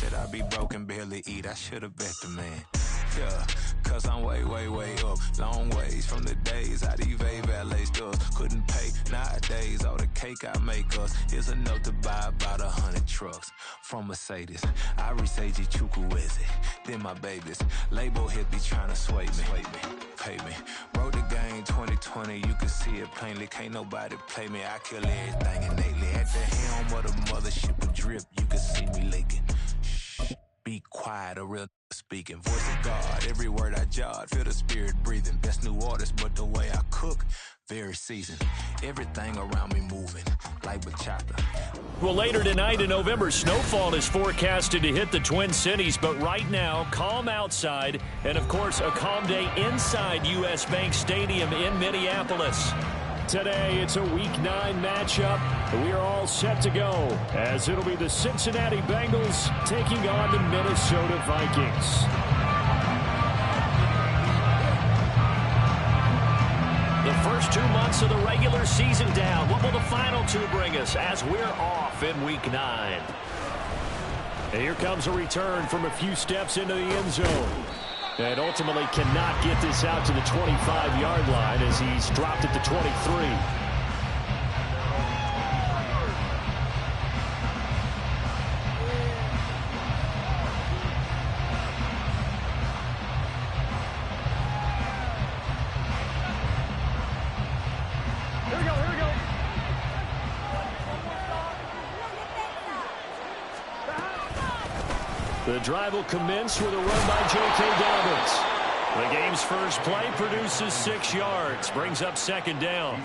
Said I'd be broke and barely eat, I should've bet the man. Yeah, cause I'm way, way, way up. Long ways from the days I evade valet stores. Couldn't pay nowadays. All the cake I make us is enough to buy about 100 trucks. From Mercedes, I resage Chukwueze. Then my babies, label hit be trying to sway me. Pay me. Wrote the game 2020, you can see it plainly. Can't nobody play me. I kill everything innately. At the helm of the mothership with drip, you can see me leaking. Shh, be quiet, a real speaking. Voice of God, every word I jot. Feel the spirit breathing. Best new artist, but the way I cook, very seasoned. Everything around me moving, like bachata. Well, later tonight in November, snowfall is forecasted to hit the Twin Cities, but right now, calm outside, and of course, a calm day inside U.S. Bank Stadium in Minneapolis. Today, it's a Week 9 matchup. We are all set to go, as it'll be the Cincinnati Bengals taking on the Minnesota Vikings. The first 2 months of the regular season down. What will the final 2 bring us as we're off in Week 9? And here comes a return from a few steps into the end zone. And ultimately cannot get this out to the 25-yard line as he's dropped at the 23. The drive will commence with a run by J.K. Dobbins. The game's first play produces 6 yards, brings up second down.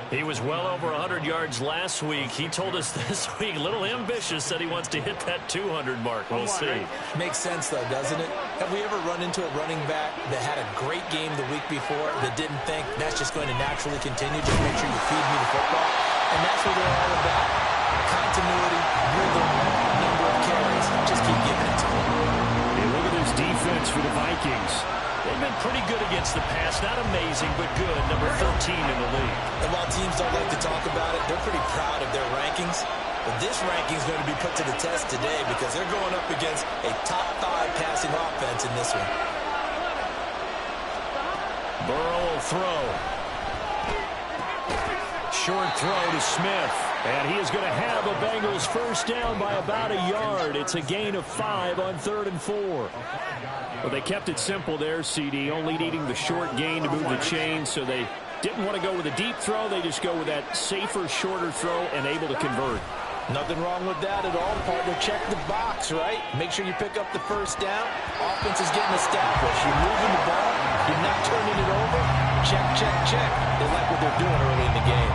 He was well over 100 yards last week. He told us this week, a little ambitious, said he wants to hit that 200 mark. We'll see. Makes sense, though, doesn't it? Have we ever run into a running back that had a great game the week before that didn't think that's just going to naturally continue? Just make sure you feed me the football. And that's what they're all about. Continuity, rhythm, number of carries. Just keep giving it to them. Hey, look at this defense for the Vikings. They've been pretty good against the pass. Not amazing, but good. Number 13 in the league. And while teams don't like to talk about it, they're pretty proud of their rankings. But this ranking is going to be put to the test today because they're going up against a top 5 passing offense in this one. Burrow will throw. Short throw to Smith. And he is going to have a Bengals first down by about a yard. It's a gain of 5 on 3rd and 4. Well, they kept it simple there, CD, only needing the short gain to move the chain, so they didn't want to go with a deep throw. They just go with that safer, shorter throw and able to convert. Nothing wrong with that at all, partner. Check the box, right? Make sure you pick up the first down. Offense is getting established. You're moving the ball. You're not turning it over. Check, check, check. They like what they're doing early in the game.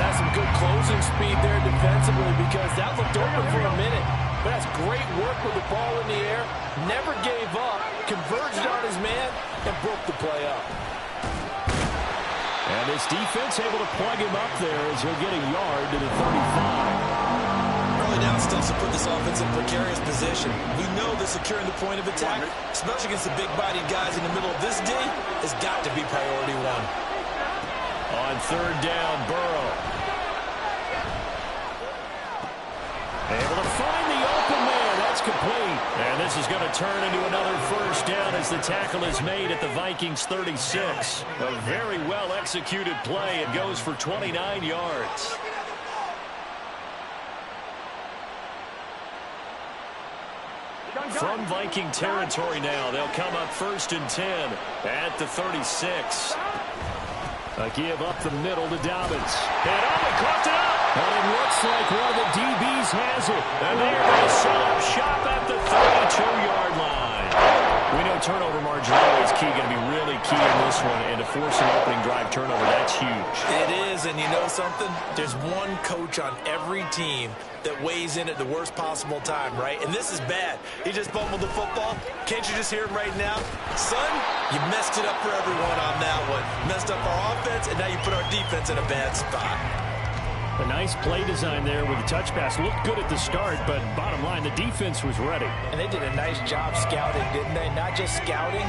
That's some good closing speed there defensively because that looked open for a minute. But that's great work with the ball in the air. Never gave up. Converged on his man and broke the play up. And this defense able to plug him up there as he'll get a yard to the 35. Early down stuff to put this offense in precarious position. We know that securing the point of attack, especially against the big-bodied guys in the middle of this D, has got to be priority 1. On 3rd down, Burrow. Able to find the open man. That's complete. And this is going to turn into another first down as the tackle is made at the Vikings 36. A very well-executed play. It goes for 29 yards. From Viking territory now, they'll come up 1st and 10 at the 36. A give up the middle to Dobbins. And he caught it up. And it looks like one of the DBs has it. And they are going to set up shop at the 32-yard line. We know turnover margin is key, going to be really key in this one. And to force an opening drive turnover, that's huge. It is, and you know something? There's one coach on every team that weighs in at the worst possible time, right? And this is bad. He just fumbled the football. Can't you just hear him right now? Son, you messed it up for everyone on that one. Messed up our offense, and now you put our defense in a bad spot. A nice play design there with the touch pass. Looked good at the start, but bottom line, the defense was ready. And they did a nice job scouting, didn't they? Not just scouting,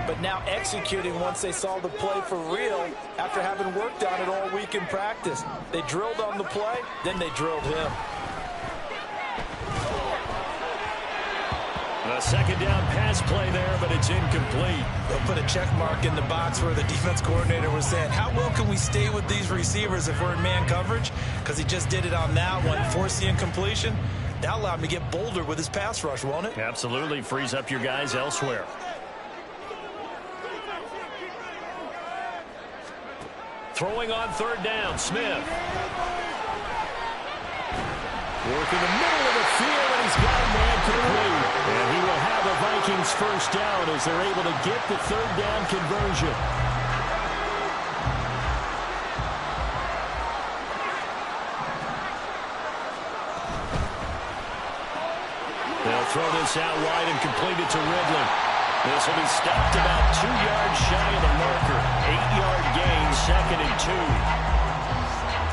but now executing once they saw the play for real after having worked on it all week in practice. They drilled on the play, then they drilled him. A second down pass play there, but it's incomplete. They'll put a check mark in the box where the defense coordinator was saying, how well can we stay with these receivers if we're in man coverage? Because he just did it on that one, forced the incompletion. That allowed him to get bolder with his pass rush, won't it? Absolutely. Frees up your guys elsewhere. Throwing on third down, Smith. Working the middle of the field, and he's got a man complete. And he will have the Vikings first down as they're able to get the third down conversion. They'll throw this out wide and complete it to Ridley. This will be stopped about 2 yards shy of the marker. 8-yard gain, 2nd and 2.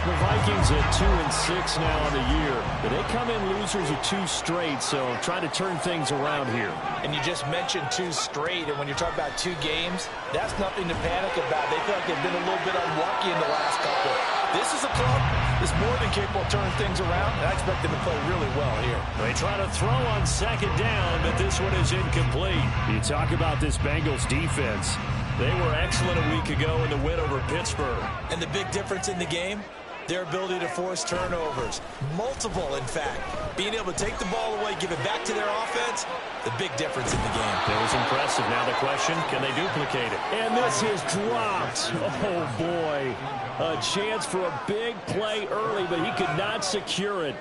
The Vikings at 2-6 now on the year. But they come in losers of 2 straight, so trying to turn things around here. And you just mentioned 2 straight, and when you're talking about 2 games, that's nothing to panic about. They feel like they've been a little bit unlucky in the last couple. This is a club that's more than capable of turning things around, and I expect them to play really well here. They try to throw on second down, but this one is incomplete. You talk about this Bengals defense. They were excellent a week ago in the win over Pittsburgh. And the big difference in the game? Their ability to force turnovers. Multiple, in fact. Being able to take the ball away, give it back to their offense, the big difference in the game. It was impressive. Now the question, can they duplicate it? And this is dropped. Oh, boy. A chance for a big play early, but he could not secure it.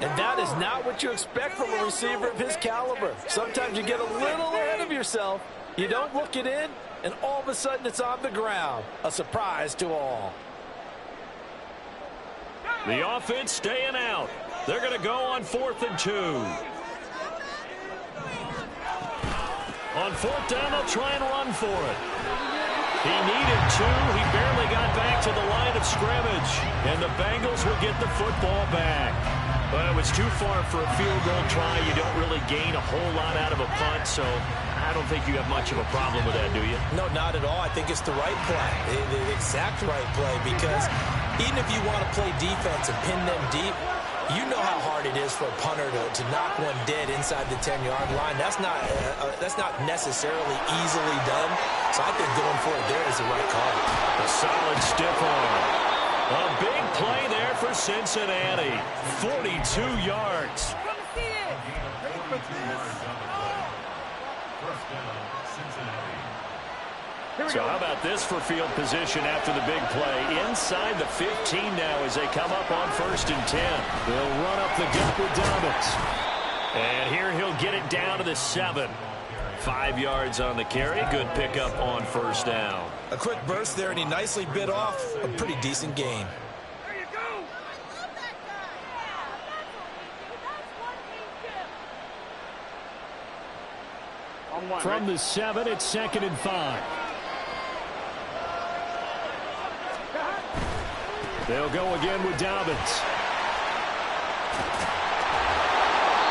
And that is not what you expect from a receiver of his caliber. Sometimes you get a little ahead of yourself. You don't look it in, and all of a sudden it's on the ground. A surprise to all. The offense staying out. They're going to go on 4th and 2. On 4th down, they'll try and run for it. He needed 2. He barely got back to the line of scrimmage. And the Bengals will get the football back. Well, it was too far for a field goal try. You don't really gain a whole lot out of a punt, so I don't think you have much of a problem with that, do you? No, not at all. I think it's the right play, the exact right play, because even if you want to play defense and pin them deep, you know how hard it is for a punter to knock one dead inside the 10-yard line. That's not necessarily easily done, so I think going for it there is the right call. A solid stiff arm. A big play there for Cincinnati. 42 yards. So how about this for field position after the big play? Inside the 15 now as they come up on 1st and 10. They'll run up the gut with Dobbins. And here he'll get it down to the 7. 5 yards on the carry. Good pickup on 1st down. A quick burst there, and he nicely bit off a pretty decent gain. From the 7, it's 2nd and 5. They'll go again with Dobbins.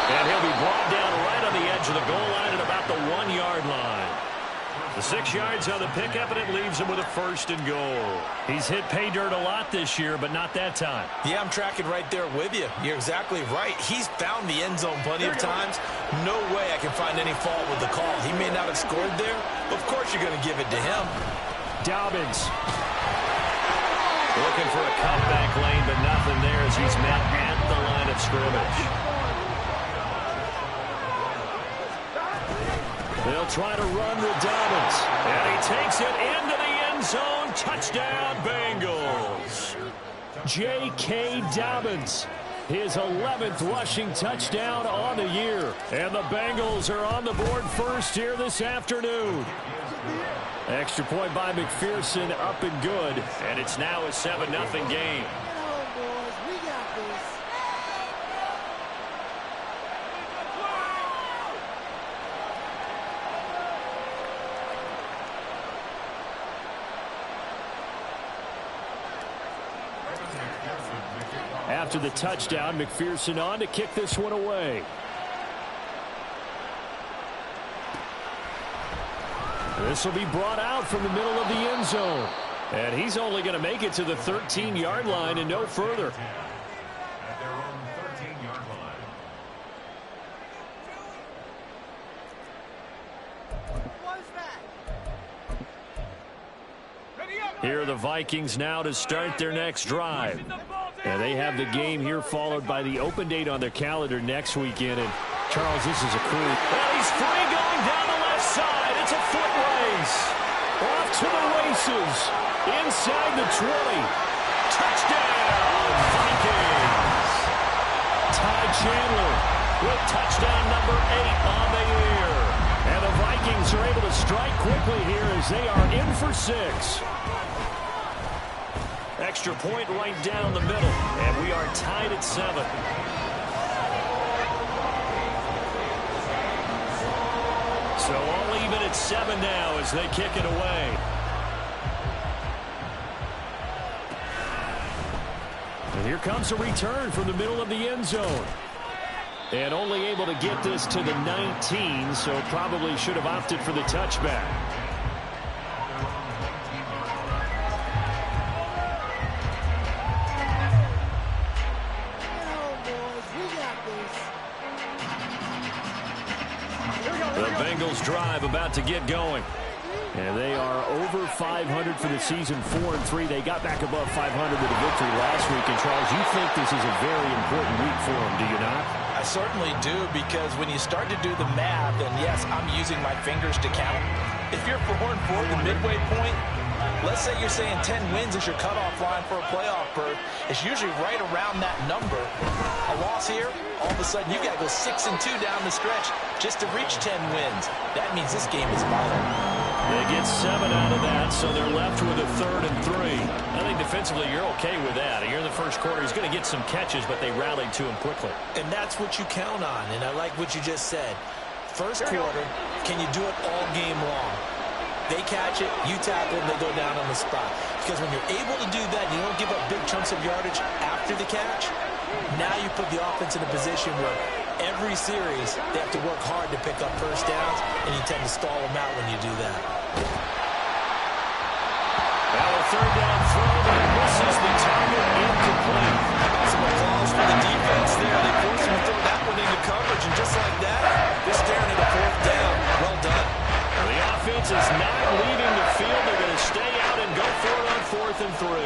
And he'll be brought down right on the edge of the goal line at about the 1-yard line. The 6 yards on the pickup, and it leaves him with a 1st and goal. He's hit pay dirt a lot this year, but not that time. Yeah, I'm tracking right there with you. You're exactly right. He's found the end zone plenty of times. No way I can find any fault with the call. He may not have scored there, but of course you're going to give it to him. Dobbins. Looking for a comeback lane, but nothing there as he's met at the line of scrimmage. They'll try to run with Dobbins. And he takes it into the end zone. Touchdown, Bengals. J.K. Dobbins. His 11th rushing touchdown on the year. And the Bengals are on the board first here this afternoon. Extra point by McPherson, up and good. And it's now a 7-0 game. After the touchdown, McPherson on to kick this one away. This will be brought out from the middle of the end zone. And he's only going to make it to the 13-yard line and no further. Here are the Vikings now to start their next drive. And they have the game here followed by the open date on their calendar next weekend. And Charles, this is a crew. And he's free going down the left side. It's a foot race. Off to the races. Inside the 20. Touchdown, Vikings. Ty Chandler with touchdown number 8 on the year. And the Vikings are able to strike quickly here as they are in for 6. Extra point right down the middle, and we are tied at 7. So all even at 7 now as they kick it away. And here comes a return from the middle of the end zone. And only able to get this to the 19, so probably should have opted for the touchback. The Bengals drive about to get going. And they are over 500 for the season, 4-3. They got back above 500 with a victory last week. And, Charles, you think this is a very important week for them, do you not? I certainly do, because when you start to do the math, and yes, I'm using my fingers to count. If you're 4-4 at the midway point, let's say you're saying 10 wins is your cutoff line for a playoff berth. It's usually right around that number. A loss here, all of a sudden you got to go 6-2 down the stretch just to reach 10 wins. That means this game is vital. They get 7 out of that, so they're left with a 3rd and 3. I think defensively you're okay with that. Here in the first quarter, he's going to get some catches, but they rallied to him quickly. And that's what you count on, and I like what you just said. First quarter, can you do it all game long? They catch it, you tackle it, and they go down on the spot. Because when you're able to do that, you don't give up big chunks of yardage after the catch. Now you put the offense in a position where every series they have to work hard to pick up first downs, and you tend to stall them out when you do that. Now a 3rd down throw, but it misses the target, incomplete. Some applause for the defense there. They forced him to throw that one into coverage, and just like that, they're staring at a 4th down. Well done. The offense is not leaving the field. They're going to stay out and go for it on 4th and 3.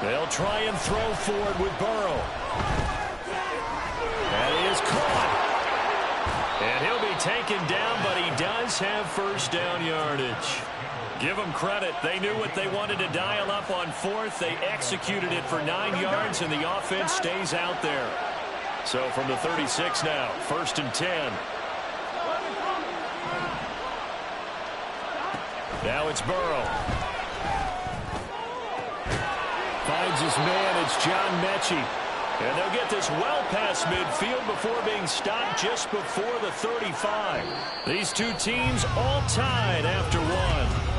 They'll try and throw forward with Burrow. That is caught. And he'll be taken down, but he does have first down yardage. Give them credit. They knew what they wanted to dial up on 4th. They executed it for 9 yards, and the offense stays out there. So from the 36 now, 1st and 10. Now it's Burrow. Finds his man. It's John Mechie. And they'll get this well past midfield before being stopped just before the 35. These two teams all tied after 1.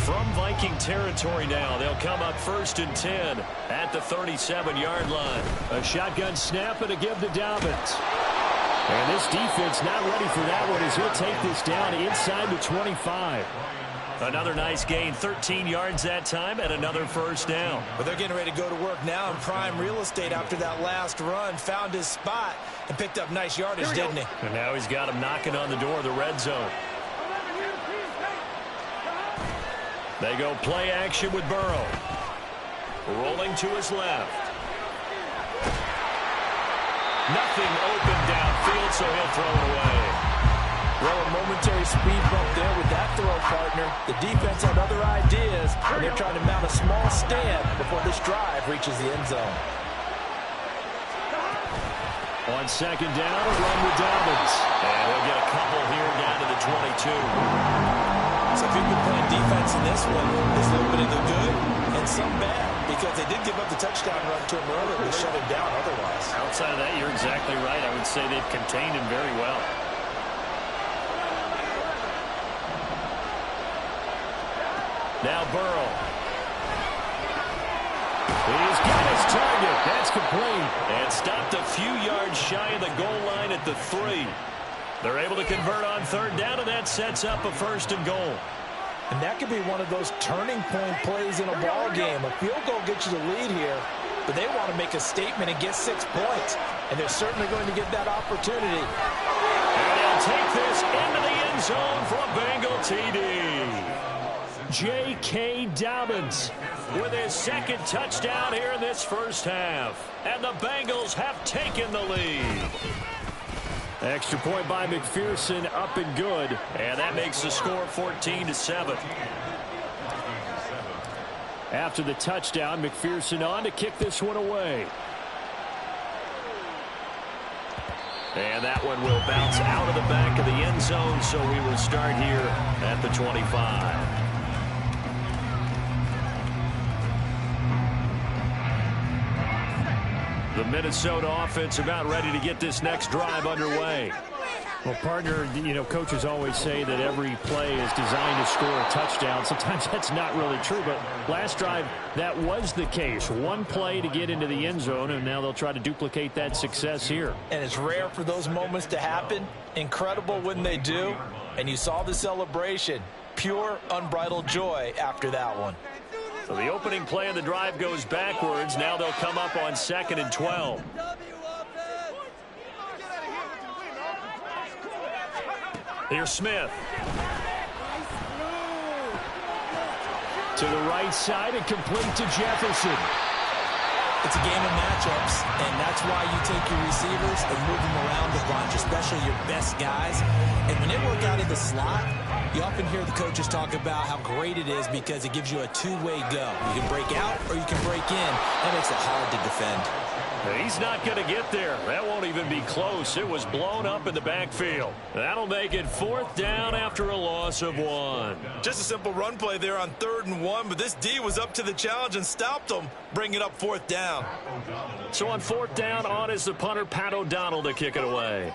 From Viking territory now, they'll come up 1st and 10 at the 37-yard line. A shotgun snap and a give to Dobbins. And this defense not ready for that one as he'll take this down inside the 25. Another nice gain, 13 yards that time, and another first down. But they're getting ready to go to work now in prime real estate after that last run. Found his spot and picked up nice yardage, didn't he? And now he's got him knocking on the door of the red zone. They go play action with Burrow. Rolling to his left. Nothing open downfield, so he'll throw it away. Well, a momentary speed bump there with that throw, partner. The defense had other ideas, and they're trying to mount a small stand before this drive reaches the end zone. On 2nd down, a run with Dobbins. And he'll get a couple here down to the 22. So if you've been playing defense in this one, there's a little bit of the good and some bad, because they did give up the touchdown run to him earlier to shut him down otherwise. Outside of that, you're exactly right. I would say they've contained him very well. Now Burrow. He's got his target. That's complete. And stopped a few yards shy of the goal line at the 3. They're able to convert on third down, and that sets up a 1st and goal. And that could be one of those turning point plays in a ball game. A field goal gets you the lead here, but they want to make a statement and get 6 points. And they're certainly going to get that opportunity. And they'll take this into the end zone for a Bengal TD. J.K. Dobbins with his 2nd touchdown here in this first half. And the Bengals have taken the lead. Extra point by McPherson, up and good. And that makes the score 14-7. After the touchdown, McPherson on to kick this one away. And that one will bounce out of the back of the end zone, so we will start here at the 25. The Minnesota offense about ready to get this next drive underway. Well, partner, you know, coaches always say that every play is designed to score a touchdown. Sometimes that's not really true, but last drive, that was the case. One play to get into the end zone, and now they'll try to duplicate that success here. And it's rare for those moments to happen. Incredible when they do. And you saw the celebration. Pure, unbridled joy after that one. So the opening play of the drive goes backwards. Now they'll come up on 2nd and 12. Here's Smith. To the right side and complete to Jefferson. It's a game of matchups, and that's why you take your receivers and move them around the bunch, especially your best guys. And when they work out in the slot, you often hear the coaches talk about how great it is because it gives you a two-way go. You can break out or you can break in. That makes it hard to defend. He's not going to get there. That won't even be close. It was blown up in the backfield. That'll make it 4th down after a loss of 1. Just a simple run play there on 3rd and 1, but this D was up to the challenge and stopped them, bringing up 4th down. So on 4th down, on is the punter, Pat O'Donnell, to kick it away.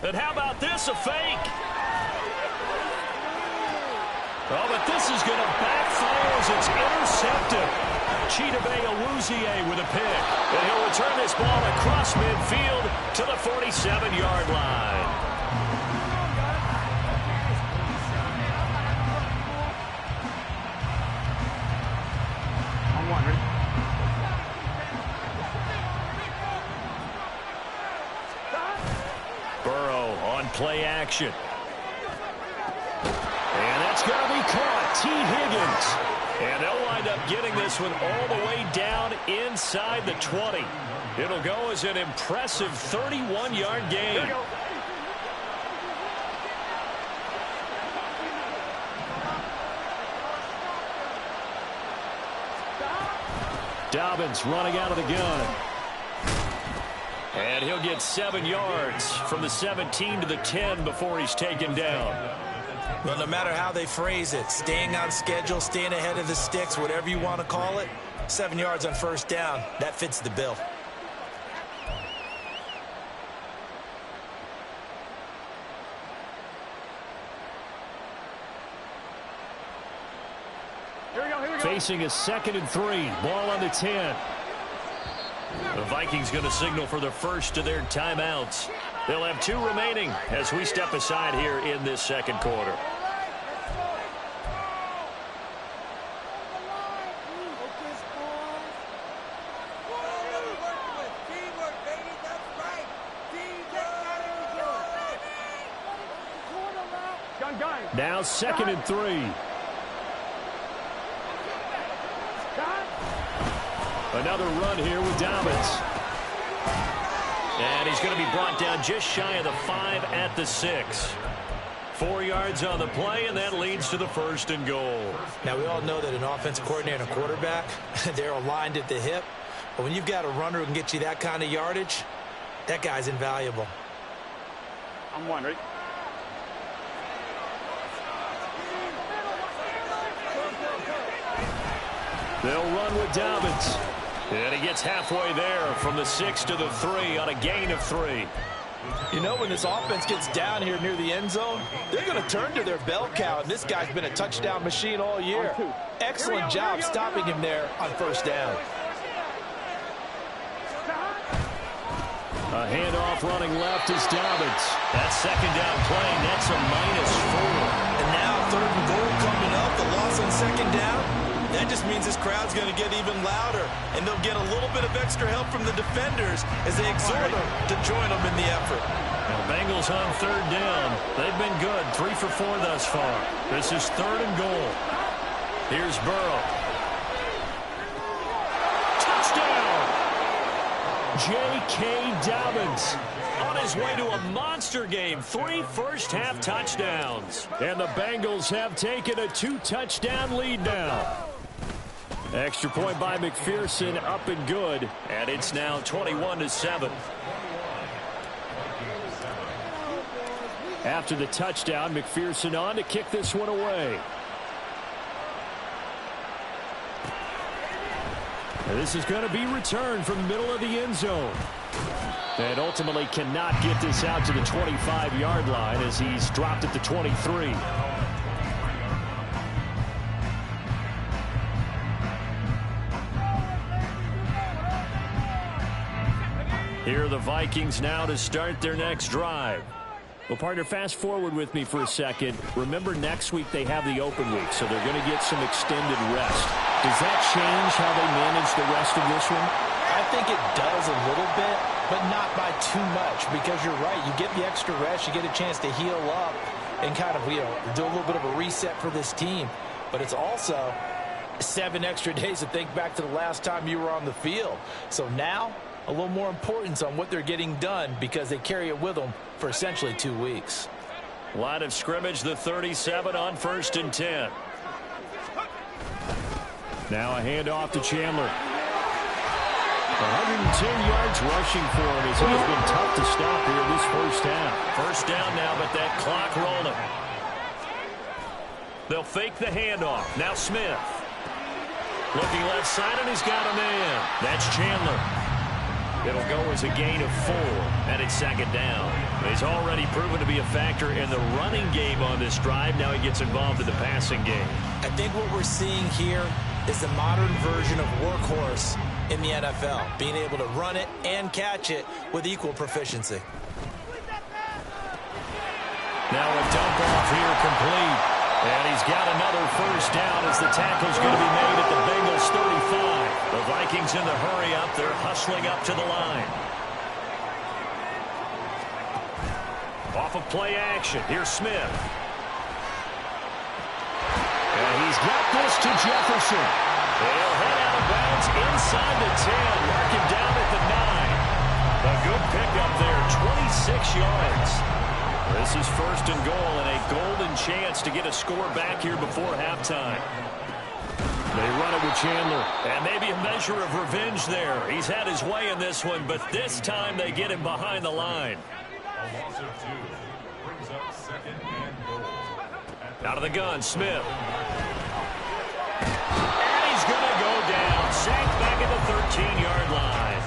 And how about this, a fake? Oh, but this is going to backfire as it's intercepted. Chidobe Awuzie with a pick. And he'll return this ball across midfield to the 47-yard line. I'm wondering. Burrow on play action. And that's going to be caught. T. Higgins. And they'll wind up getting this one all the way down inside the 20. It'll go as an impressive 31-yard gain. Dobbins running out of the gun. And he'll get 7 yards from the 17 to the 10 before he's taken down. Well, no matter how they phrase it, staying on schedule, staying ahead of the sticks, whatever you want to call it, 7 yards on 1st down, that fits the bill. Here we go. Facing a 2nd and 3, ball on the 10. The Vikings going to signal for the first of their timeouts. They'll have 2 remaining as we step aside here in this 2nd quarter. Now 2nd and 3. Another run here with Dobbins. And he's going to be brought down just shy of the 5 at the 6. 4 yards on the play, and that leads to the 1st and goal. Now, we all know that an offensive coordinator and a quarterback, they're aligned at the hip. But when you've got a runner who can get you that kind of yardage, that guy's invaluable. I'm wondering. They'll run with Dobbins. And he gets halfway there from the 6 to the 3 on a gain of 3. You know, when this offense gets down here near the end zone, they're going to turn to their bell cow, and this guy's been a touchdown machine all year. Excellent job stopping him there on 1st down. A handoff running left is Dobbins. That second down play, that's a -4. And now 3rd and goal coming up. The loss on 2nd down. That just means this crowd's going to get even louder. And they'll get a little bit of extra help from the defenders as they exhort them to join them in the effort. Now Bengals on 3rd down. They've been good. 3 for 4 thus far. This is 3rd and goal. Here's Burrow. Touchdown! J.K. Dobbins on his way to a monster game. 3 first-half touchdowns. And the Bengals have taken a 2-touchdown lead now. Extra point by McPherson, up and good. And it's now 21-7. After the touchdown, McPherson on to kick this one away. And this is going to be returned from the middle of the end zone. And ultimately cannot get this out to the 25-yard line as he's dropped at the 23. Here are the Vikings now to start their next drive. Well, partner, fast forward with me for a second. Remember, next week they have the open week, so they're going to get some extended rest. Does that change how they manage the rest of this one? I think it does a little bit, but not by too much, because you're right. You get the extra rest, you get a chance to heal up and kind of, do a little bit of a reset for this team. But it's also 7 extra days to think back to the last time you were on the field. So now, a little more importance on what they're getting done because they carry it with them for essentially 2 weeks. Line of scrimmage, the 37 on 1st and 10. Now a handoff to Chandler. 110 yards rushing for him as he has been tough to stop here this first half. First down now, but that clock rolling. They'll fake the handoff. Now Smith. Looking left side, and he's got a man. That's Chandler. It'll go as a gain of 4, and it's 2nd down. He's already proven to be a factor in the running game on this drive. Now he gets involved in the passing game. I think what we're seeing here is the modern version of workhorse in the NFL, being able to run it and catch it with equal proficiency. Now a dump off here complete. And he's got another first down as the tackle's going to be made at the Bengals 35. The Vikings in the hurry up. They're hustling up to the line. Off of play action. Here's Smith. And he's got this to Jefferson. They'll head out of bounds inside the 10. Mark him down at the 9. A good pickup there. 26 yards. This is 1st and goal and a golden chance to get a score back here before halftime. They run it with Chandler. And maybe a measure of revenge there. He's had his way in this one, but this time they get him behind the line. Out of the gun, Smith. And he's going to go down. Sacked back at the 13-yard line.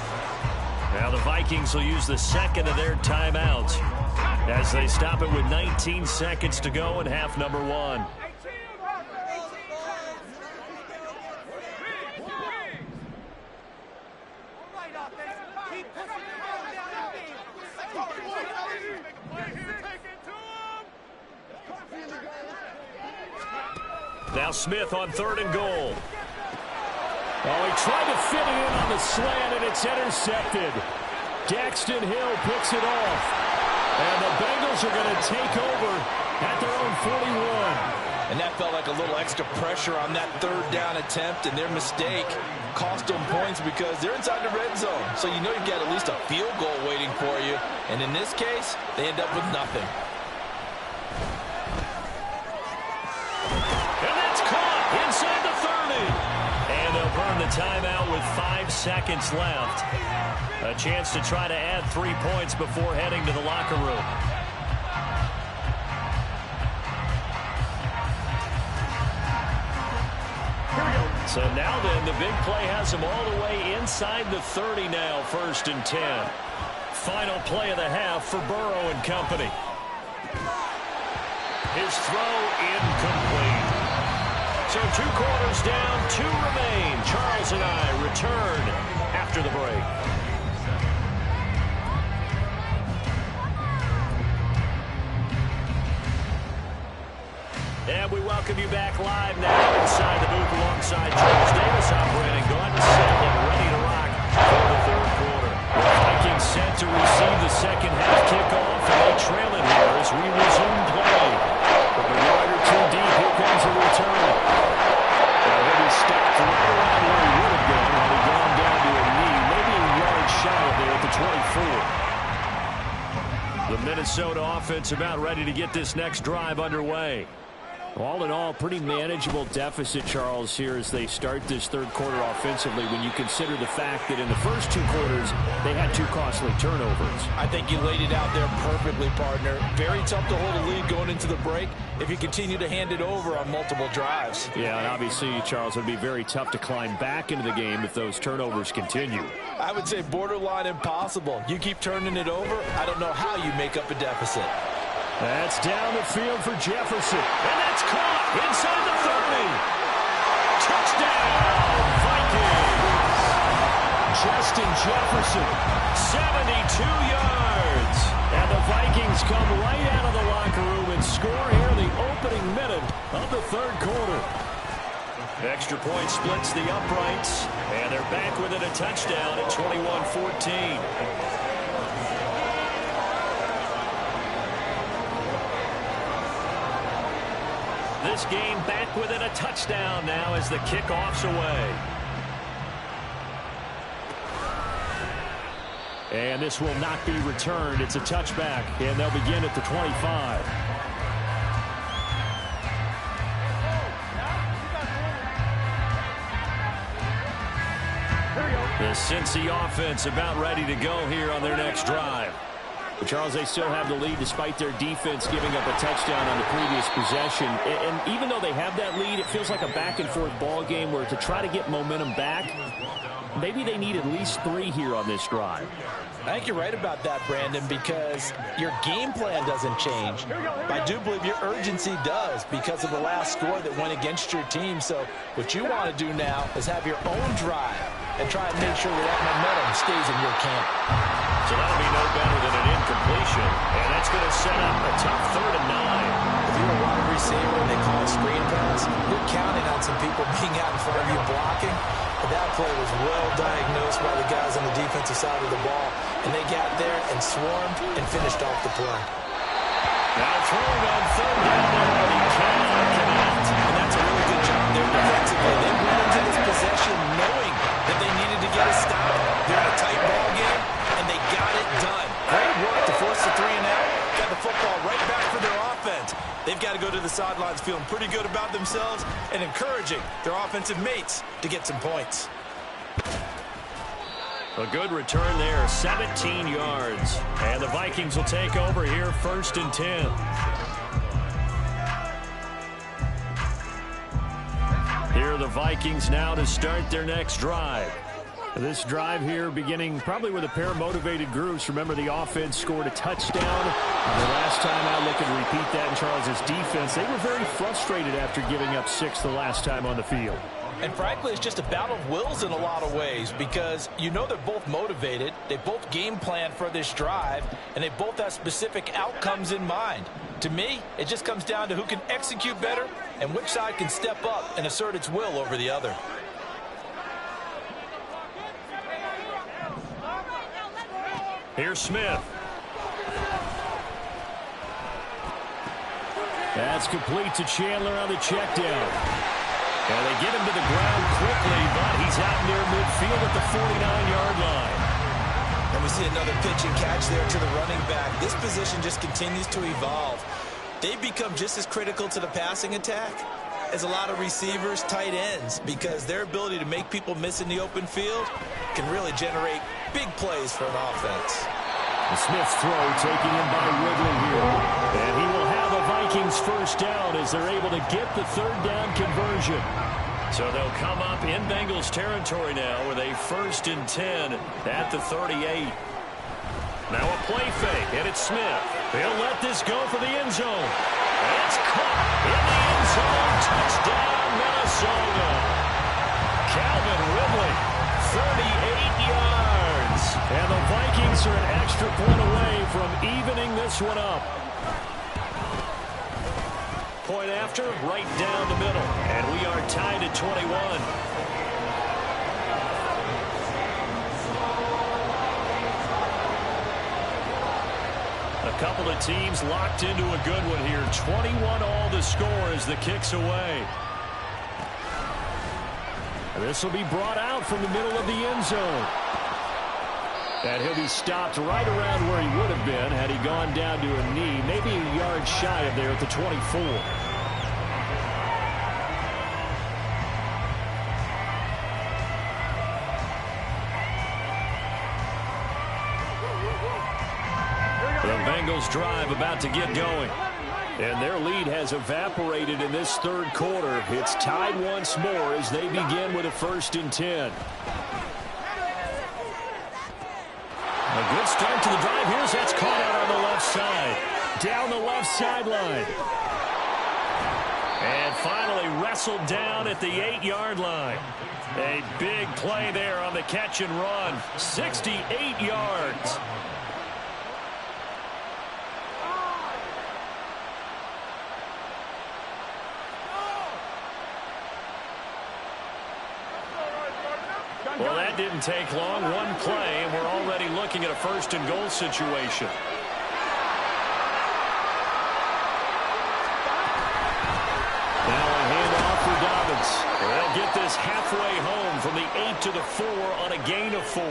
Now the Vikings will use the second of their timeouts as they stop it with 19 seconds to go in half number 1. Now Smith on 3rd and goal. Oh, he tried to fit it in on the slant, and it's intercepted. Daxton Hill picks it off. And the Bengals are going to take over at their own 41. And that felt like a little extra pressure on that 3rd down attempt, and their mistake cost them points because they're inside the red zone. So you know you've got at least a field goal waiting for you. And in this case, they end up with nothing. And that's caught inside the 30. And they'll burn the timeout with 5 seconds left. A chance to try to add 3 points before heading to the locker room. So now then, the big play has him all the way inside the 30 now, 1st and 10. Final play of the half for Burrow and company. His throw incomplete. So 2 quarters down, 2 remain. Charles and I return after the break. welcome you back live now inside the booth alongside Charles Davis operating gun set and ready to rock for the third quarter. The Vikings set to receive the second half kickoff, and they trail it here as we resume play. From a yard or two deep, here comes a return. He'll be stopped right around where he would have been had he gone down to a knee, maybe a yard shy of there at the 24. The Minnesota offense about ready to get this next drive underway. All in all, pretty manageable deficit, Charles, here as they start this third quarter offensively when you consider the fact that in the first two quarters, they had two costly turnovers. I think you laid it out there perfectly, partner. Very tough to hold a lead going into the break if you continue to hand it over on multiple drives. Yeah, and obviously, Charles, it would be very tough to climb back into the game if those turnovers continue. I would say borderline impossible. You keep turning it over, I don't know how you make up a deficit. That's down the field for Jefferson. And that's caught inside the 30. Touchdown, Vikings. Justin Jefferson, 72 yards. And the Vikings come right out of the locker room and score here in the opening minute of the third quarter. Extra point splits the uprights, and they're back within a touchdown at 21-14. This game back within a touchdown now as the kickoff's away. And this will not be returned. It's a touchback, and they'll begin at the 25. The Cincy offense about ready to go here on their next drive. Charles, they still have the lead despite their defense giving up a touchdown on the previous possession. And even though they have that lead, it feels like a back-and-forth ball game where to try to get momentum back, maybe they need at least 3 here on this drive. I think you're right about that, Brandon, because your game plan doesn't change. I do believe your urgency does because of the last score that went against your team. So what you want to do now is have your own drive and try and make sure that momentum stays in your camp. So that'll be no better than an incompletion, and that's going to set up a tough 3rd and 9. If you're a wide receiver and they call a screen pass, you're counting on some people being out in front of you blocking. But that play was well diagnosed by the guys on the defensive side of the ball, and they got there and swarmed and finished off the play. Now throwing on 3rd down there, and he cannot connect. And that's a really good job there defensively. They went into this possession knowing that they needed to get a stop. They're in a tight ball game, and they got it done. Great work to force the 3 and out. Got the football right back for their offense. They've got to go to the sidelines feeling pretty good about themselves and encouraging their offensive mates to get some points. A good return there, 17 yards. And the Vikings will take over here 1st and 10. Here are the Vikings now to start their next drive. This drive here beginning probably with a pair of motivated groups. Remember, the offense scored a touchdown. The last time I look and repeat that in Charles's defense, they were very frustrated after giving up 6 the last time on the field. And frankly, it's just a battle of wills in a lot of ways because you know they're both motivated. They both game plan for this drive, and they both have specific outcomes in mind. To me, it just comes down to who can execute better and which side can step up and assert its will over the other. Here's Smith. That's complete to Chandler on the check down. And they get him to the ground quickly, but he's out near midfield at the 49-yard line. And we see another pitch and catch there to the running back. This position just continues to evolve. They've become just as critical to the passing attack as a lot of receivers, tight ends, because their ability to make people miss in the open field can really generate big plays for an offense. The Smith's throw taking him by Ridley here. And he will have a Vikings 1st down as they're able to get the 3rd down conversion. So they'll come up in Bengals territory now with a 1st and 10 at the 38. Now a play fake, and it's Smith. He'll let this go for the end zone. It's caught in the end zone. Touchdown, Minnesota. Calvin Ridley, 38 yards. And the Vikings are an extra point away from evening this one up. point after, right down the middle. And we are tied at 21. A couple of teams locked into a good one here. 21 all the score as the kick's away. This will be brought out from the middle of the end zone. And he'll be stopped right around where he would have been had he gone down to a knee, maybe a yard shy of there at the 24. The Bengals drive about to get going. And their lead has evaporated in this third quarter. It's tied once more as they begin with a 1st and 10. A good start to the drive. Here's that's caught out on the left side. Down the left sideline. And finally wrestled down at the 8-yard line. A big play there on the catch and run. 68 yards. Well, that didn't take long. One play, and we're already looking at a 1st and goal situation. Now a handoff for Dobbins. They'll get this halfway home from the 8 to the 4 on a gain of 4.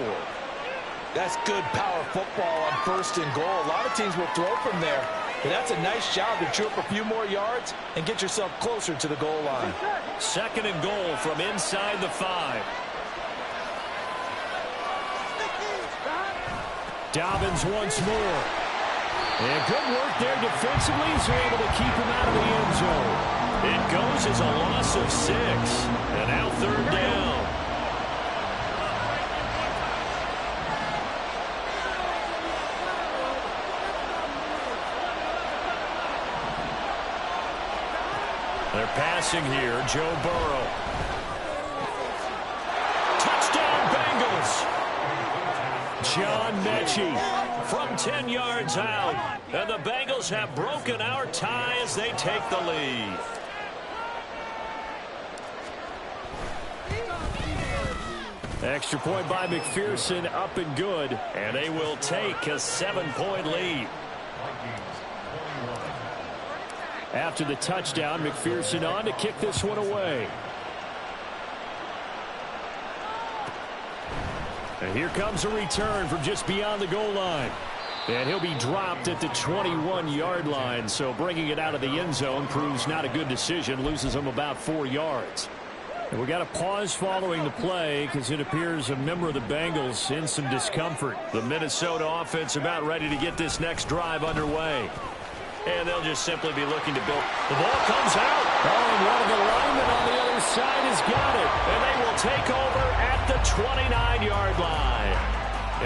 That's good power football on 1st and goal. A lot of teams will throw from there. But that's a nice job to chew up a few more yards and get yourself closer to the goal line. 2nd and goal from inside the 5. Dobbins once more. And good work there defensively as they're able to keep him out of the end zone. It goes as a loss of 6. And now 3rd down. They're passing here. Joe Burrow. Touchdown Bengals. John Mechie from 10 yards out. And the Bengals have broken our tie as they take the lead. Extra point by McPherson, up and good. And they will take a 7-point lead. After the touchdown, McPherson on to kick this one away. And here comes a return from just beyond the goal line. And he'll be dropped at the 21-yard line. So bringing it out of the end zone proves not a good decision. Loses him about 4 yards. And we got a pause following the play because it appears a member of the Bengals in some discomfort. The Minnesota offense about ready to get this next drive underway. And they'll just simply be looking to build. The ball comes out. Oh, and one of the linemen on the other side has got it. And they will take over at the 29-yard line.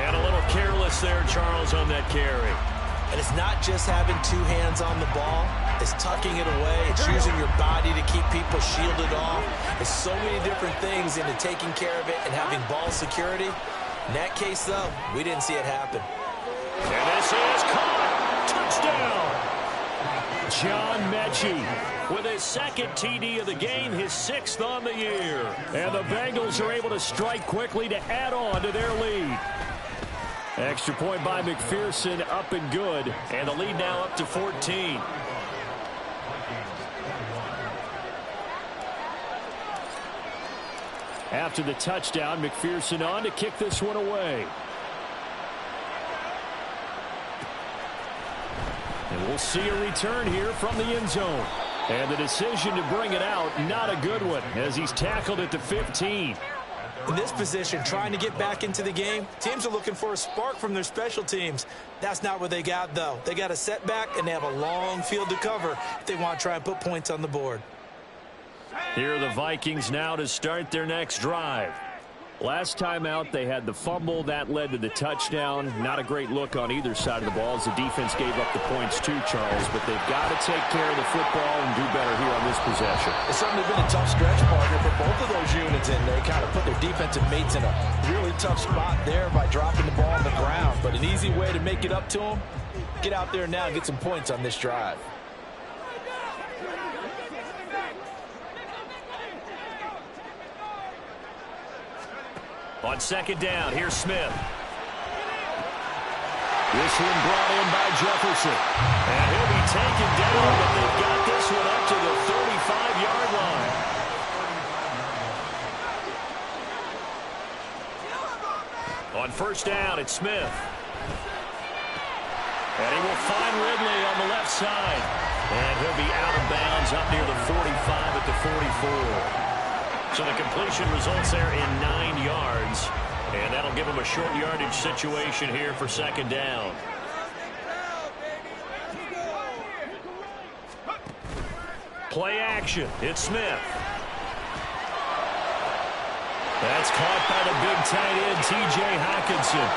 And a little careless there, Charles, on that carry. And it's not just having 2 hands on the ball. It's tucking it away. It's using your body to keep people shielded off. It's so many different things into taking care of it and having ball security. In that case, though, we didn't see it happen. And this is caught. Touchdown. John Mechie with his 2nd TD of the game, his 6th on the year. And the Bengals are able to strike quickly to add on to their lead. Extra point by McPherson, up and good. And the lead now up to 14. After the touchdown, McPherson on to kick this one away. And we'll see a return here from the end zone. And the decision to bring it out, not a good one, as he's tackled at the 15. In this position, trying to get back into the game, teams are looking for a spark from their special teams. That's not what they got, though. They got a setback, and they have a long field to cover if they want to try and put points on the board. Here are the Vikings now to start their next drive. Last time out, they had the fumble. That led to the touchdown. Not a great look on either side of the ball as the defense gave up the points too, Charles. But they've got to take care of the football and do better here on this possession. It's certainly been a tough stretch, partner, for both of those units, and they kind of put their defensive mates in a really tough spot there by dropping the ball on the ground. But an easy way to make it up to them, get out there now and get some points on this drive. On second down, here's Smith. This one brought in by Jefferson. And he'll be taken down, but they've got this one up to the 35-yard line. On first down, it's Smith. And he will find Ridley on the left side. And he'll be out of bounds up near the 45 at the 44. So the completion results there in 9 yards. And that'll give him a short yardage situation here for second down. Play action. It's Smith. That's caught by the big tight end, T.J. Hockenson.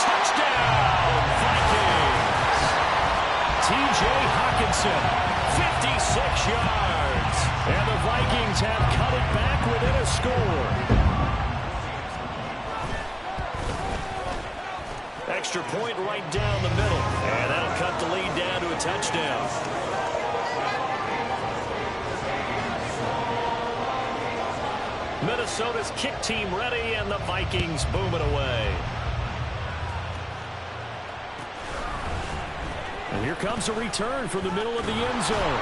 Touchdown, Vikings. T.J. Hockenson, 56 yards. And the Vikings have cut it back within a score. Extra point right down the middle. And that'll cut the lead down to a touchdown. Minnesota's kick team ready, and the Vikings boom it away. And here comes a return from the middle of the end zone.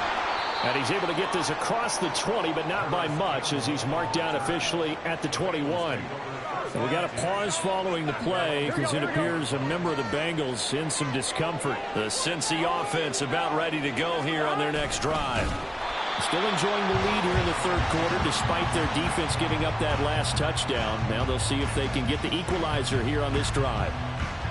And he's able to get this across the 20, but not by much, as he's marked down officially at the 21. We got a pause following the play because it appears a member of the Bengals in some discomfort. The Cincy offense about ready to go here on their next drive. Still enjoying the lead here in the third quarter despite their defense giving up that last touchdown. Now they'll see if they can get the equalizer here on this drive.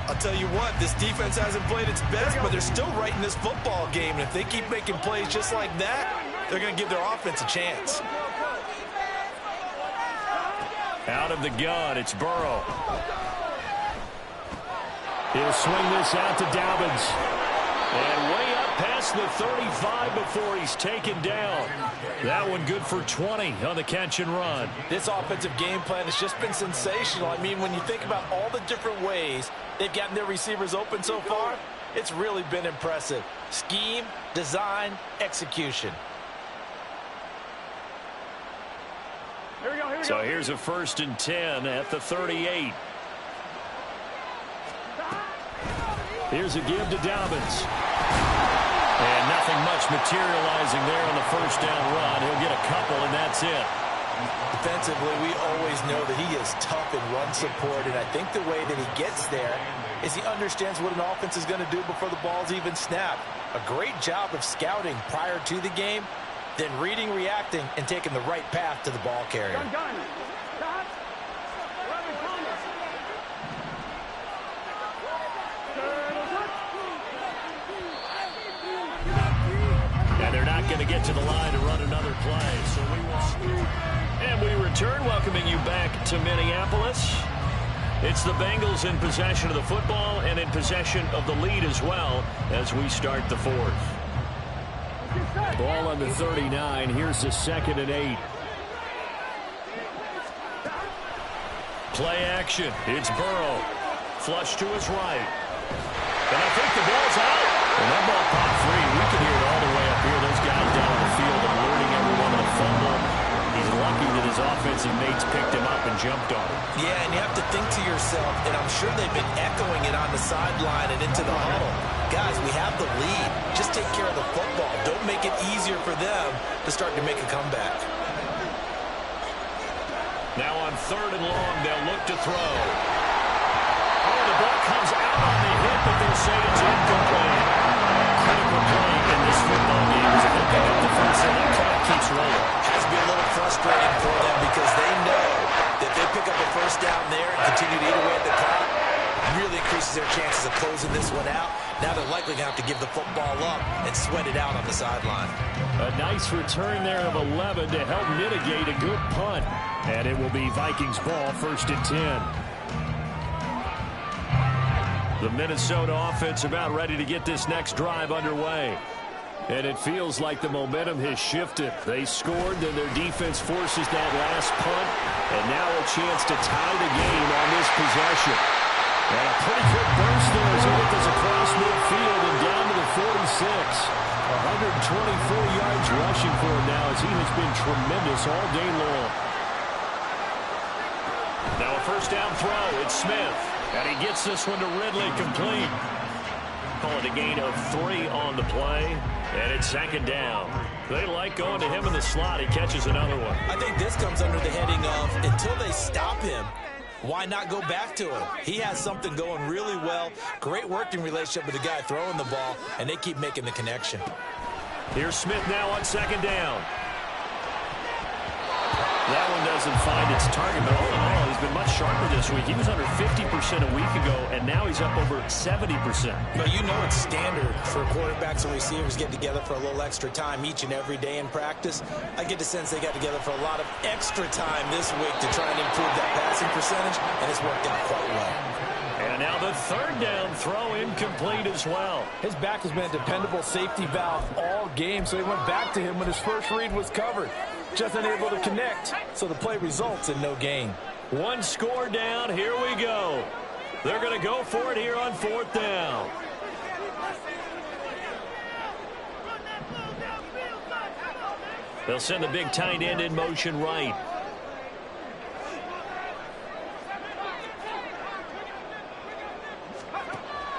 I'll tell you what, this defense hasn't played its best, but they're still right in this football game. And if they keep making plays just like that, they're going to give their offense a chance. Out of the gun, it's Burrow. He'll swing this out to Dobbins. And way up past the 35 before he's taken down. That one good for 20 on the catch and run. This offensive game plan has just been sensational. I mean, when you think about all the different ways they've gotten their receivers open so far, it's really been impressive. Scheme, design, execution. So here's a 1st and 10 at the 38. Here's a give to Dobbins. And nothing much materializing there on the first down run. He'll get a couple, and that's it. Defensively, we always know that he is tough in run support, and I think the way that he gets there is he understands what an offense is going to do before the ball's even snapped. A great job of scouting prior to the game, then reading, reacting, and taking the right path to the ball carrier. And they're not going to get to the line to run another play. So we will. And we return, welcoming you back to Minneapolis. It's the Bengals in possession of the football and in possession of the lead as well as we start the fourth. Ball on the 39. Here's the 2nd and 8. Play action. It's Burrow. Flush to his right. And I think the ball's out. And that ball popped free. We can hear it all the way up here. Those guys down on the field alerting everyone to the fumble. He's lucky that his offensive mates picked him up and jumped on him. Yeah, and you have to think to yourself, and I'm sure they've been echoing it on the sideline and into the huddle. Guys, we have the lead. Just take care of the football. Don't make it easier for them to start to make a comeback. Now on 3rd and long, they'll look to throw. Oh, the ball comes out on the hit, but they'll say it's incomplete. Critical play in this football game as they pick up the first, and that clock keeps rolling. Has to be a little frustrating for them because they know that if they pick up a first down there and continue to eat away at the clock, really increases their chances of closing this one out. Now they're likely going to have to give the football up and sweat it out on the sideline. A nice return there of 11 to help mitigate a good punt. And it will be Vikings ball, 1st and 10. The Minnesota offense about ready to get this next drive underway. And it feels like the momentum has shifted. They scored, then their defense forces that last punt. And now a chance to tie the game on this possession. And a pretty quick burst there as he hit this across midfield and down to the 46. 124 yards rushing for him now as he has been tremendous all day long. Now a first down throw. It's Smith. And he gets this one to Ridley complete. Call it a gain of 3 on the play. And it's second down. They like going to him in the slot. He catches another one. I think this comes under the heading of until they stop him, why not go back to him? He has something going really well. Great working relationship with the guy throwing the ball, and they keep making the connection. Here's Smith now on second down. That one doesn't find its target, but all in all, he's been much sharper this week. He was under 50% a week ago, and now he's up over 70%. But you know it's standard for quarterbacks and receivers get together for a little extra time each and every day in practice. I get the sense they got together for a lot of extra time this week to try and improve that passing percentage, and it's worked out quite well. And now the third down throw incomplete as well. His back has been a dependable safety valve all game, so he went back to him when his first read was covered. Just unable to connect, so the play results in no gain. One score down, here we go. They're going to go for it here on fourth down. They'll send the big tight end in motion right.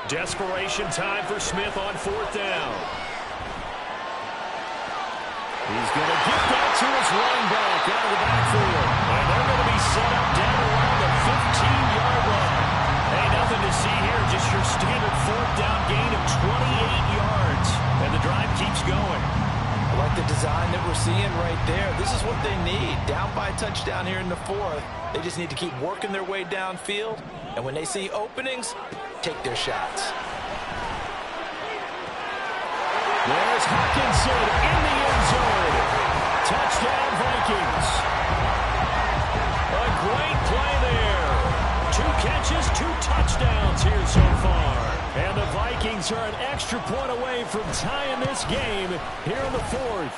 Desperation time for Smith on fourth down. He's going to get that to his running back out of the backfield. And they're going to be set up down around the 15-yard line. Hey, nothing to see here, just your standard fourth down gain of 28 yards. And the drive keeps going. I like the design that we're seeing right there. This is what they need. Down by a touchdown here in the fourth. They just need to keep working their way downfield. And when they see openings, take their shots. There's Hockenson in the end zone. Touchdown, Vikings. A great play there. 2 catches, 2 touchdowns here so far. And the Vikings are an extra point away from tying this game here in the fourth.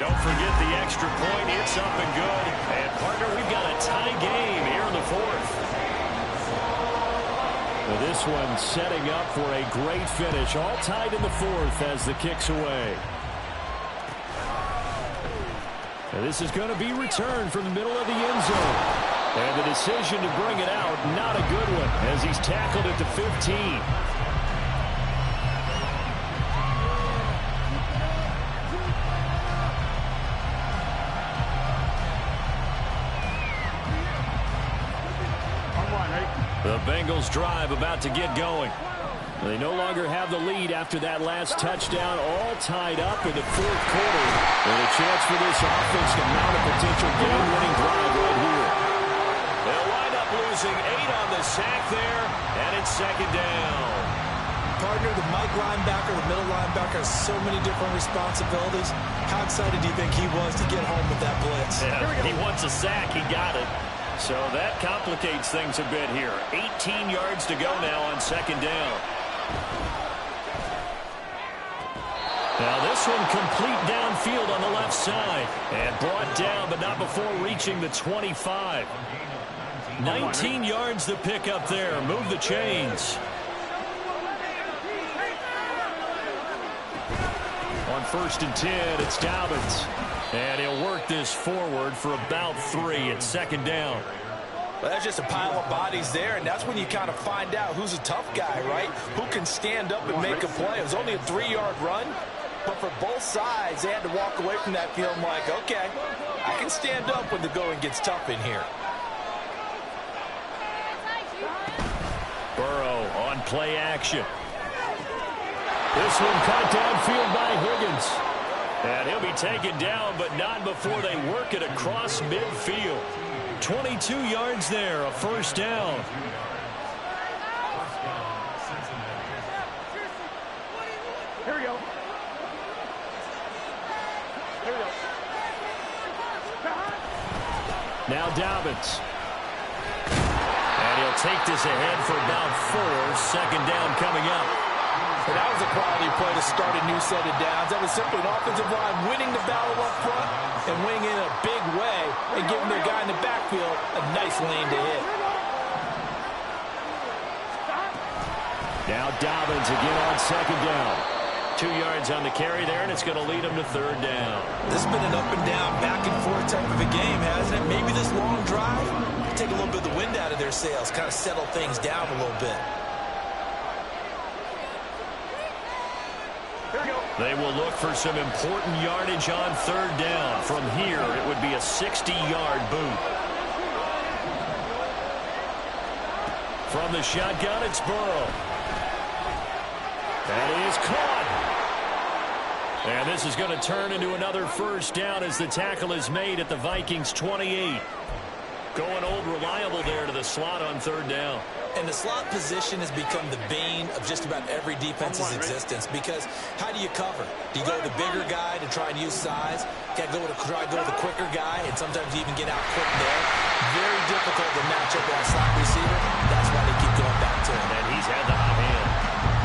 Don't forget the extra point. It's up and good. And, partner, we've got a tie game here in the fourth. Well, this one setting up for a great finish. All tied in the fourth as the kick's away. And this is going to be returned from the middle of the end zone. And the decision to bring it out, not a good one, as he's tackled at the 15. The Bengals drive about to get going. They no longer have the lead after that last touchdown, all tied up in the fourth quarter. And a chance for this offense to mount a potential game-winning drive right here. They'll wind up losing 8 on the sack there, and it's second down. Partner, the Mike linebacker, the middle linebacker has so many different responsibilities. How excited do you think he was to get home with that blitz? Yeah, he wants a sack. He got it. So that complicates things a bit here. 18 yards to go now on second down. Now this one complete downfield on the left side. And brought down, but not before reaching the 25. 19 yards to pick up there. Move the chains. On first and 10, it's Dobbins. And he'll work this forward for about 3 at second down. Well, that's just a pile of bodies there, and that's when you kind of find out who's a tough guy, right? Who can stand up and make a play. It was only a 3-yard run, but for both sides, they had to walk away from that feeling like, okay, I can stand up when the going gets tough in here. Burrow on play action. This one caught downfield by Higgins. And he'll be taken down, but not before they work it across midfield. 22 yards there, a first down. Here we go. Here we go. Now Dobbins. And he'll take this ahead for about 4. Second down coming up. But that was a quality play to start a new set of downs. That was simply an offensive line winning the battle up front and winning in a big way and giving their guy in the backfield a nice lane to hit. Now Dobbins again on second down. 2 yards on the carry there, and it's going to lead him to 3rd down. This has been an up-and-down, back-and-forth type of a game, hasn't it? Maybe this long drive will take a little bit of the wind out of their sails, kind of settle things down a little bit. They will look for some important yardage on 3rd down. From here, it would be a 60-yard boot. From the shotgun, it's Burrow. That is caught. And this is going to turn into another 1st down as the tackle is made at the Vikings 28. Going old reliable there to the slot on 3rd down. And the slot position has become the bane of just about every defense's existence, because how do you cover? Do you go with the bigger guy to try and use size? Got to try to go with the quicker guy, and sometimes you even get out quick there. Very difficult to match up on a slot receiver. That's why they keep going back to him. And he's had the hot hand.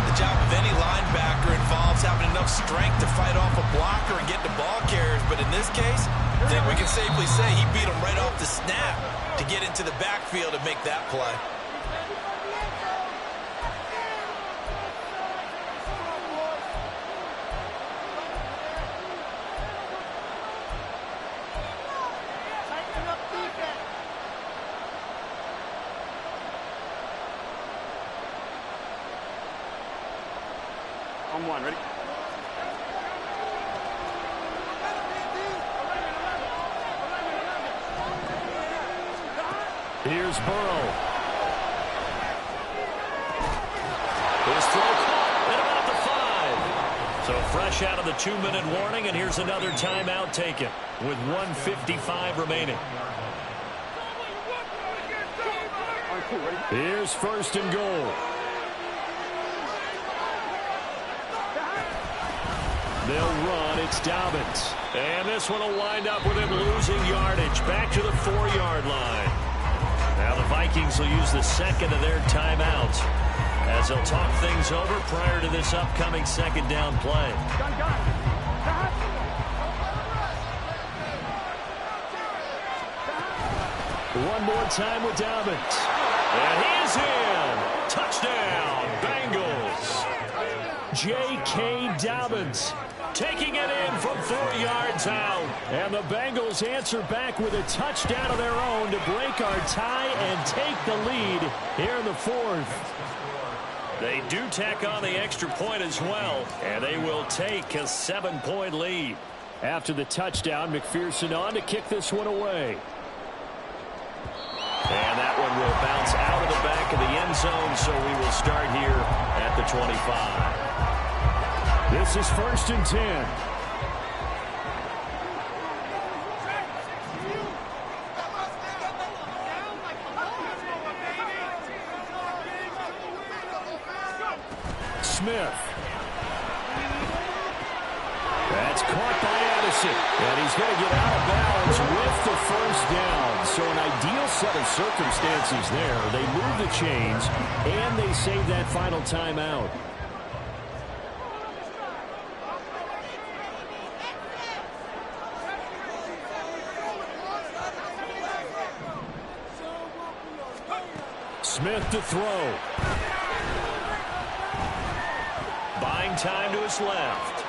The job of any linebacker involves having enough strength to fight off a blocker and get to ball carriers, but in this case, I think we can safely say he beat him right off the snap to get into the backfield and make that play. On 1, ready? Here's Burrow. His throw caught at about the 5. So fresh out of the 2-minute warning, and here's another timeout taken with 1:55 remaining. On 2, ready? Here's 1st and goal. They'll run. It's Dobbins. And this one will wind up with him losing yardage back to the 4-yard line. Now the Vikings will use the 2nd of their timeouts as they'll talk things over prior to this upcoming 2nd down play. One more time with Dobbins. And he is in. Touchdown, Bengals. J.K. Dobbins taking it in from 4 yards out. And the Bengals answer back with a touchdown of their own to break our tie and take the lead here in the 4th. They do tack on the extra point as well, and they will take a 7-point lead. After the touchdown, McPherson on to kick this one away. And that one will bounce out of the back of the end zone, so we will start here at the 25. This is 1st and 10. Smith. That's caught by Addison. And he's going to get out of bounds with the 1st down. So an ideal set of circumstances there. They move the chains, and they save that final timeout. Smith to throw. Buying time to his left.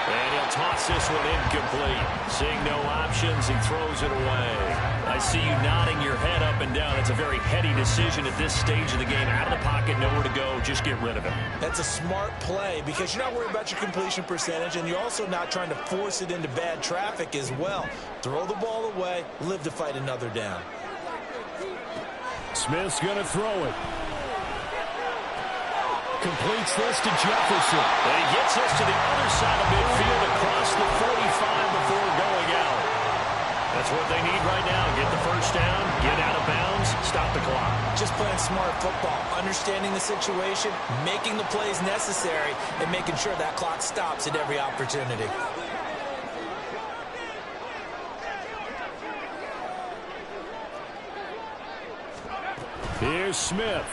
And he'll toss this one incomplete. Seeing no options, he throws it away. I see you nodding your head up and down. It's a very heady decision at this stage of the game. Out of the pocket, nowhere to go. Just get rid of it. That's a smart play because you're not worried about your completion percentage, and you're also not trying to force it into bad traffic as well. Throw the ball away, live to fight another down. Smith's going to throw it. Completes this to Jefferson. And he gets this to the other side of midfield across the 45 before going out. That's what they need right now. Get the 1st down, get out of bounds, stop the clock. Just playing smart football, understanding the situation, making the plays necessary, and making sure that clock stops at every opportunity. Here's Smith.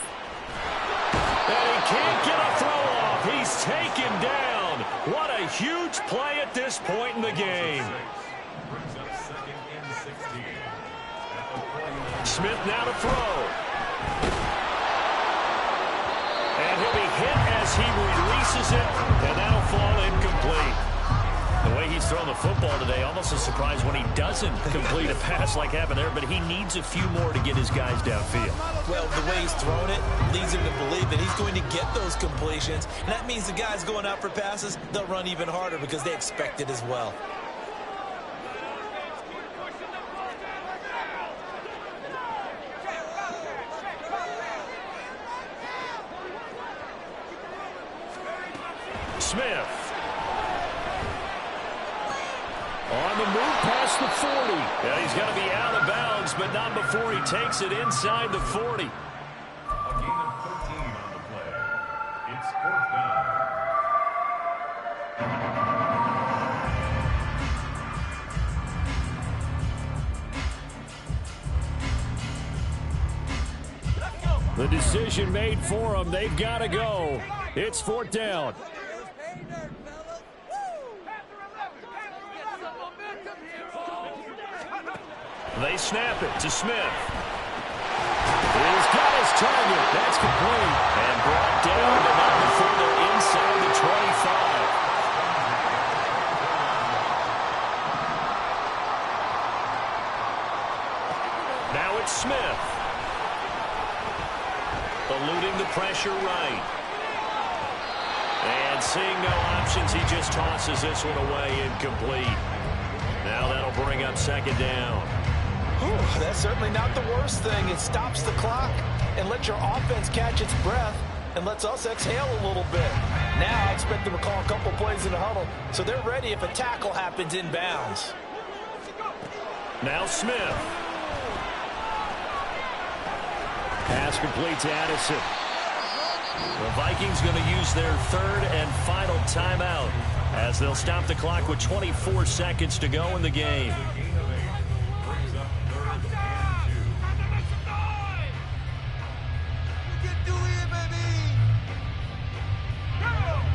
And he can't get a throw off. He's taken down. What a huge play at this point in the game. Smith now to throw. And he'll be hit as he releases it throwing the football today. Almost a surprise when he doesn't complete a pass like happened there, but he needs a few more to get his guys downfield. Well, the way he's thrown it leads him to believe that he's going to get those completions. And that means the guys going out for passes, they'll run even harder because they expect it as well. Smith. On the move past the 40. And he's going to be out of bounds, but not before he takes it inside the 40. A gain of 13 on the play. It's 4th down. The decision made for them. They've got to go. It's 4th down. They snap it to Smith. He's got his target. That's complete. And brought down, but not before they're inside the 25. Now it's Smith. Eluding the pressure right. And seeing no options, he just tosses this one away, incomplete. Now that'll bring up 2nd down. Whew, that's certainly not the worst thing. It stops the clock and lets your offense catch its breath and lets us exhale a little bit. Now I expect them to call a couple plays in the huddle so they're ready if a tackle happens inbounds. Now Smith. Pass complete to Addison. The Vikings going to use their 3rd and final timeout as they'll stop the clock with 24 seconds to go in the game.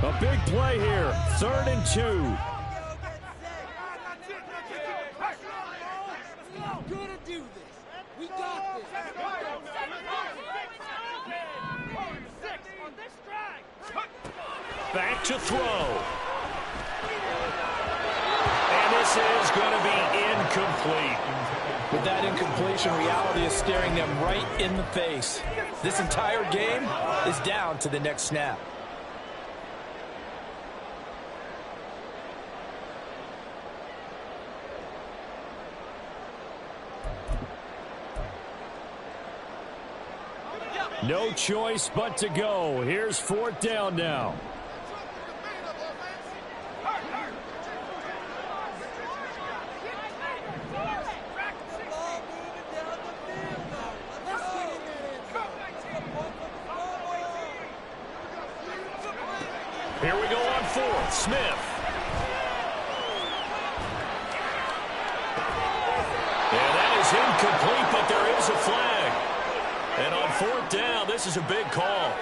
A big play here. 3rd and 2. We're gonna do this. We got this. Back to throw. And this is going to be incomplete. With that incompletion, reality is staring them right in the face. This entire game is down to the next snap. No choice but to go. Here's 4th down now. Here we go on 4th. Smith. And that is incomplete, but there is a flag. And on 4th down, this is a big call.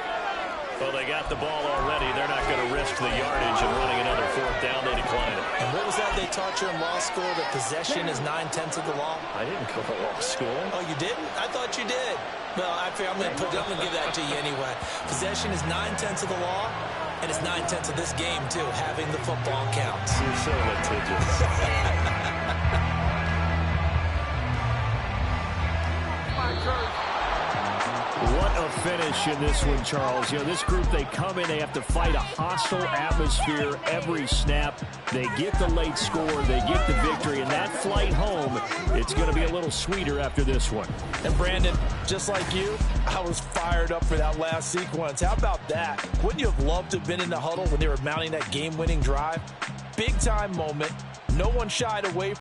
Well, they got the ball already. They're not going to risk the yardage and running another 4th down. They decline it. And what was that they taught you in law school, that possession is 9/10 of the law? I didn't go to law school. Oh, you didn't? I thought you did. Well, I figure I'm going to give that to you anyway. Possession is 9/10 of the law, and it's 9/10 of this game, too. Having the football counts. You're so litigious. What a finish in this one, Charles. You know, this group, they come in, they have to fight a hostile atmosphere every snap. They get the late score, they get the victory, and that flight home, it's going to be a little sweeter after this one. And Brandon, just like you, I was fired up for that last sequence. How about that? Wouldn't you have loved to have been in the huddle when they were mounting that game-winning drive? Big-time moment. No one shied away